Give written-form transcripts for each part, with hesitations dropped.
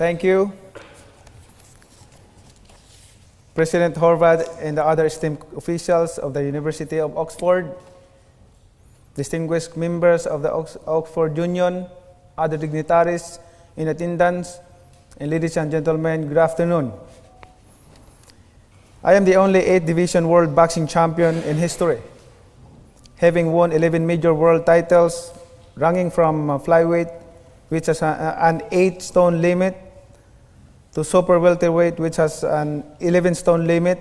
Thank you, President Horvath and the other esteemed officials of the University of Oxford, distinguished members of the Oxford Union, other dignitaries in attendance, and ladies and gentlemen, good afternoon. I am the only 8th Division World Boxing Champion in history, having won 11 major world titles, ranging from flyweight, which has an 8-stone limit, to super welterweight, which has an 11-stone limit.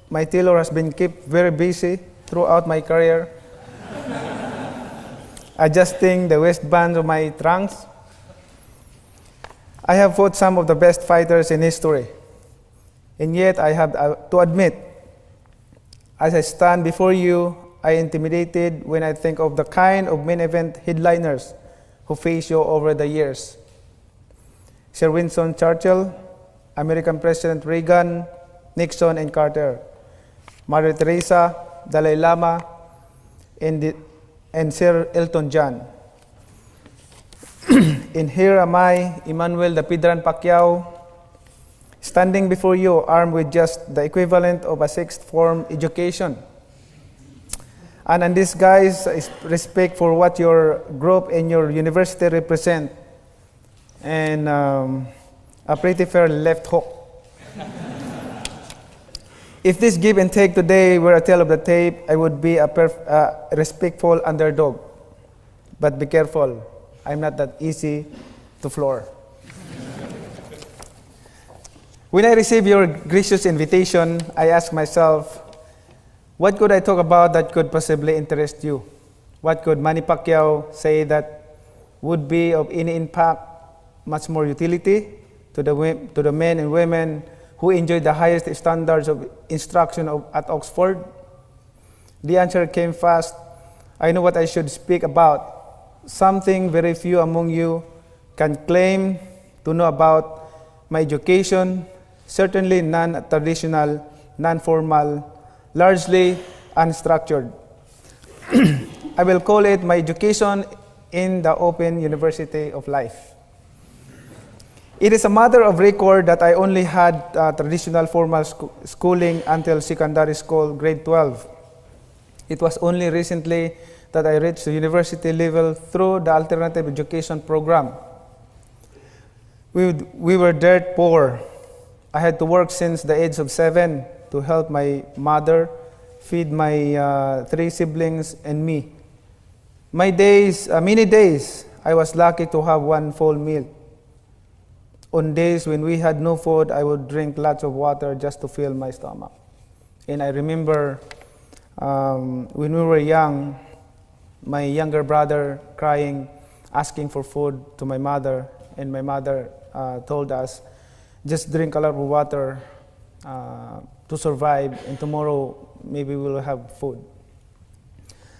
My tailor has been kept very busy throughout my career, adjusting the waistbands of my trunks. I have fought some of the best fighters in history, and yet I have to admit, as I stand before you, I am intimidated when I think of the kind of main event headliners who face you over the years. Sir Winston Churchill, American President Reagan, Nixon and Carter, Mother Teresa, Dalai Lama, and Sir Elton John. And here am I, Emmanuel the Pidran Pacquiao, standing before you armed with just the equivalent of a sixth form education. And in this, guys, is respect for what your group and your university represent, and a pretty fair left hook. If this give and take today were a tale of the tape, I would be a respectful underdog. But be careful, I'm not that easy to floor. When I received your gracious invitation, I asked myself, what could I talk about that could possibly interest you? What could Manny Pacquiao say that would be of any impact, much more utility to the men and women who enjoy the highest standards of instruction at Oxford? The answer came fast. I know what I should speak about, something very few among you can claim to know about: my education, certainly non-traditional, non-formal, largely unstructured. I will call it my education in the Open University of Life. It is a matter of record that I only had traditional formal schooling until secondary school, grade 12. It was only recently that I reached the university level through the alternative education program. We were dirt poor. I had to work since the age of 7 to help my mother feed my 3 siblings and me. Many days, I was lucky to have one full meal. On days when we had no food, I would drink lots of water just to fill my stomach. And I remember when we were young, my younger brother crying, asking for food to my mother, and my mother told us, just drink a lot of water to survive, and tomorrow maybe we'll have food.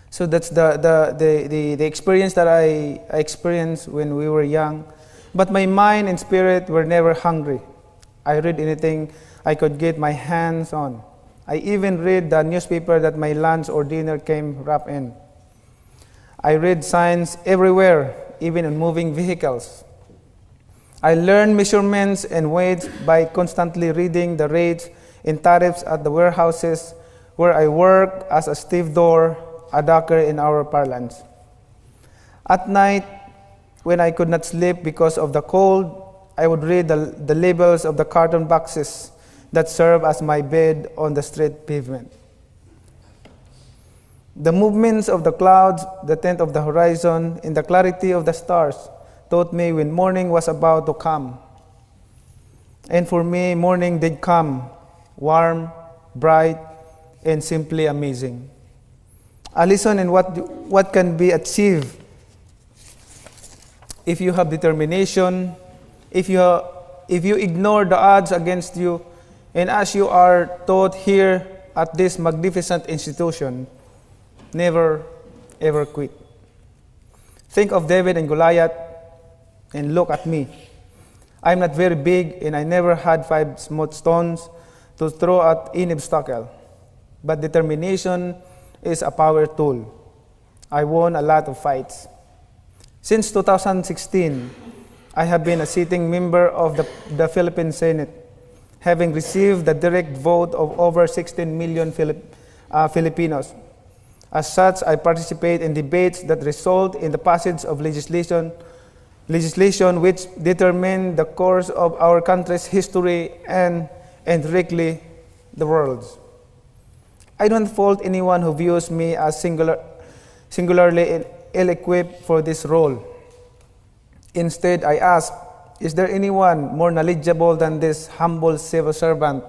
So that's the experience that I experienced when we were young. But my mind and spirit were never hungry. I read anything I could get my hands on. I even read the newspaper that my lunch or dinner came wrapped in. I read signs everywhere, even in moving vehicles. I learned measurements and weights by constantly reading the rates and tariffs at the warehouses where I worked as a stevedore, a docker in our parlance. At night, when I could not sleep because of the cold, I would read the labels of the carton boxes that serve as my bed on the street pavement. The movements of the clouds, the tint of the horizon, and the clarity of the stars taught me when morning was about to come. And for me, morning did come, warm, bright, and simply amazing. A lesson in what can be achieved if you have determination, if you ignore the odds against you, and as you are taught here at this magnificent institution, never ever quit. Think of David and Goliath, and look at me. I'm not very big, and I never had 5 smooth stones to throw at any obstacle. But determination is a power tool. I won a lot of fights. Since 2016, I have been a sitting member of the Philippine Senate, having received the direct vote of over 16 million Filipinos. As such, I participate in debates that result in the passage of legislation which determine the course of our country's history and directly the world's. I don't fault anyone who views me as singularly ill-equipped for this role. Instead, I ask, is there anyone more knowledgeable than this humble civil servant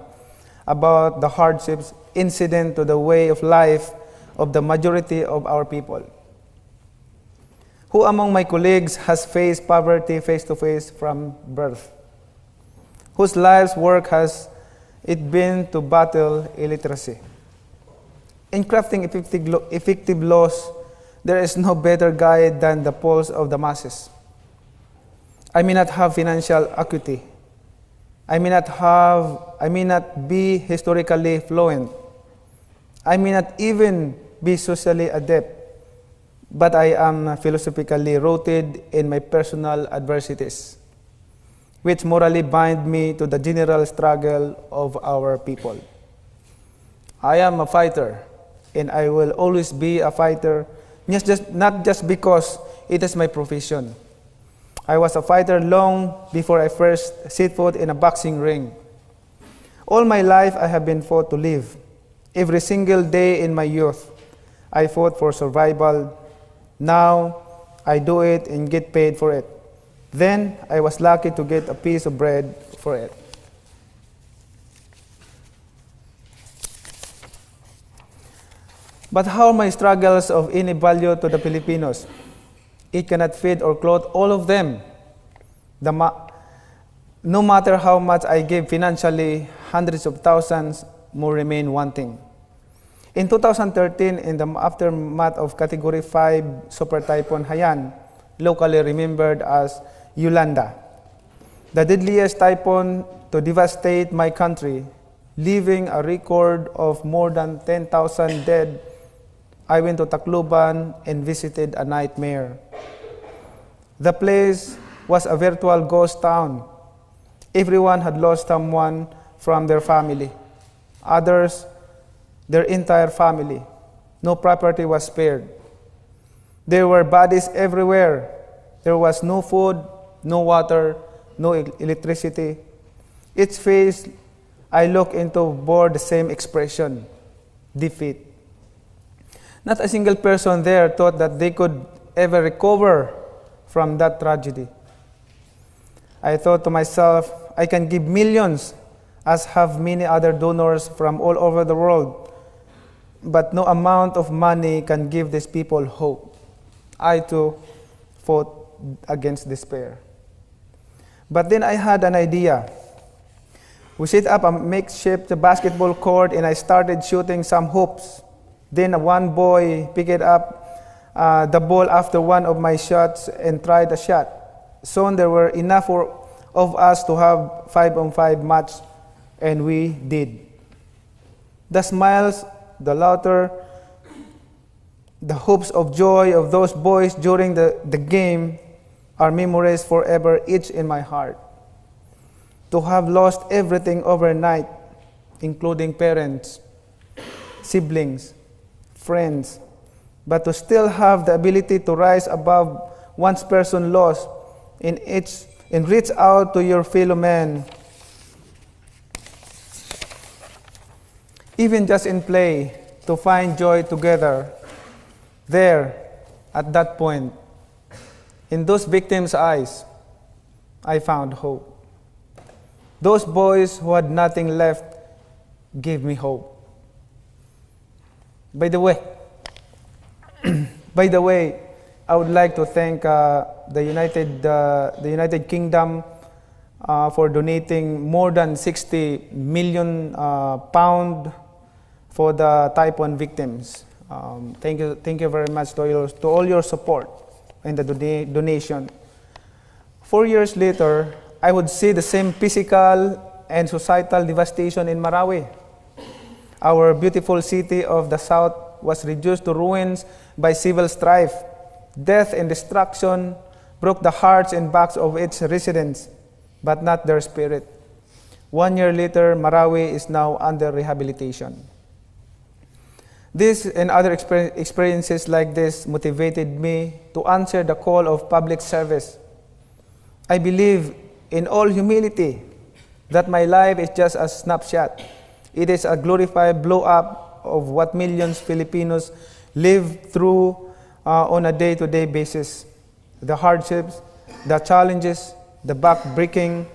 about the hardships incident to the way of life of the majority of our people? Who among my colleagues has faced poverty face-to-face from birth? Whose life's work has it been to battle illiteracy? In crafting effective laws, there is no better guide than the pulse of the masses. I may not have financial acuity. I may not be historically fluent. I may not even be socially adept, but I am philosophically rooted in my personal adversities, which morally bind me to the general struggle of our people. I am a fighter, and I will always be a fighter, not just because it is my profession. I was a fighter long before I first set foot in a boxing ring. All my life I have been fought to live. Every single day in my youth, I fought for survival. Now, I do it and get paid for it. Then, I was lucky to get a piece of bread for it. But how are my struggles of any value to the Filipinos? It cannot feed or clothe all of them. No matter how much I give financially, hundreds of thousands more remain wanting. In 2013, in the aftermath of Category 5 Super Typhoon Haiyan, locally remembered as Yolanda, the deadliest typhoon to devastate my country, leaving a record of more than 10,000 dead, I went to Tacloban and visited a nightmare. The place was a virtual ghost town. Everyone had lost someone from their family. Others, their entire family. No property was spared. There were bodies everywhere. There was no food, no water, no electricity. Each face I looked into bore the same expression: defeat. Not a single person there thought that they could ever recover from that tragedy. I thought to myself, I can give millions, as have many other donors from all over the world, but no amount of money can give these people hope. I too fought against despair. But then I had an idea. We set up a makeshift basketball court and I started shooting some hoops. Then one boy picked up the ball after one of my shots and tried a shot. Soon there were enough of us to have 5-on-5 match, and we did. The smiles, the laughter, the hopes of joy of those boys during the game are memories forever etched in my heart. To have lost everything overnight, including parents, siblings, friends, but to still have the ability to rise above one's person loss and reach out to your fellow man, even just in play, to find joy together. There, at that point, in those victims' eyes, I found hope. Those boys who had nothing left gave me hope. By the way, I would like to thank the United Kingdom for donating more than 60 million pound for the typhoon victims. Thank you very much to all your support and the donation. 4 years later, I would see the same physical and societal devastation in Marawi. Our beautiful city of the south was reduced to ruins by civil strife. Death and destruction broke the hearts and backs of its residents. but not their spirit. 1 year later, Marawi is now under rehabilitation. This and other experiences like this motivated me to answer the call of public service. I believe in all humility that my life is just a snapshot. It is a glorified blow-up of what millions Filipinos live through on a day-to-day basis. The hardships, the challenges, the back-breaking,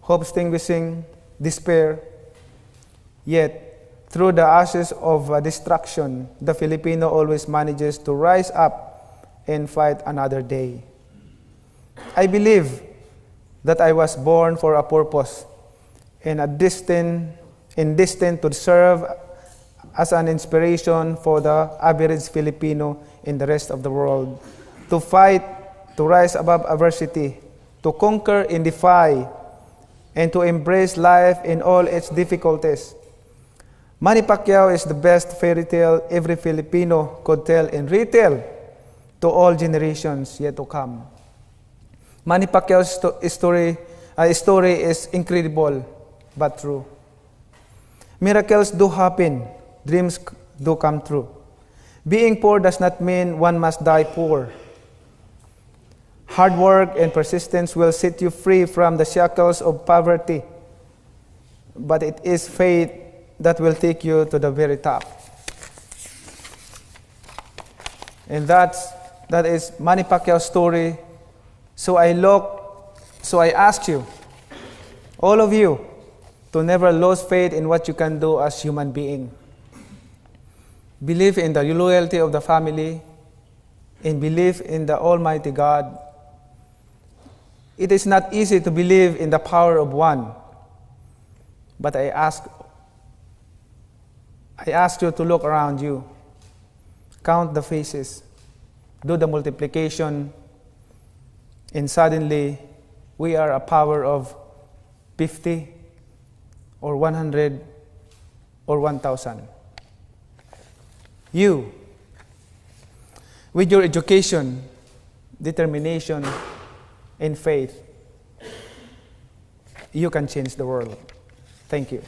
hope-extinguishing, despair. Yet, through the ashes of destruction, the Filipino always manages to rise up and fight another day. I believe that I was born for a purpose and destined to serve as an inspiration for the average Filipino in the rest of the world, to fight, to rise above adversity, to conquer and defy, and to embrace life in all its difficulties. Manny Pacquiao is the best fairy tale every Filipino could tell and retell to all generations yet to come. Manny Pacquiao's story is incredible but true. Miracles do happen, dreams do come true. Being poor does not mean one must die poor. Hard work and persistence will set you free from the shackles of poverty, but it is faith that will take you to the very top. And that is Manny Pacquiao's story. So I ask you, all of you, to never lose faith in what you can do as human being. Believe in the loyalty of the family and believe in the Almighty God. It is not easy to believe in the power of one, but I ask you to look around you, count the faces, do the multiplication, and suddenly we are a power of 50 or 100 or 1,000. You, with your education, determination, and faith, you can change the world. Thank you.